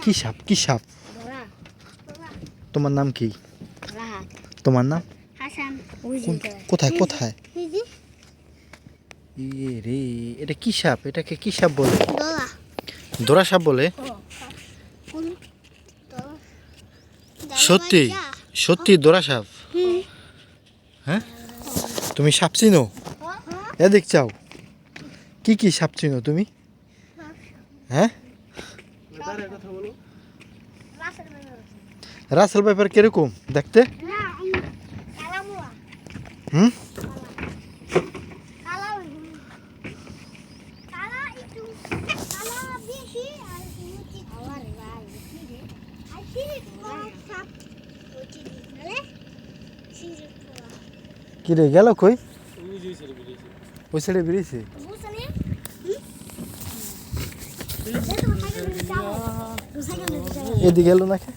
কি সাপ কি সাপ? তোমার নাম কি? তোমার নাম? কোথায় কোথায়? ইয়ে রে, এটা কি সাপ? এটাকে কি সাপ বলে? দোরা সাপ বলে? সত্যি সত্যি দোরা সাপ? হ্যাঁ, তুমি সাপ চিনো? এদিক চাও, কি কি সাপ চিনো তুমি? হ্যাঁ, রাসেল ভাইপার কিরকম দেখতে? হুম, কি রে গেল কই? ওই সাইডে বেরিয়েছে। এদিকে গেল নাকি?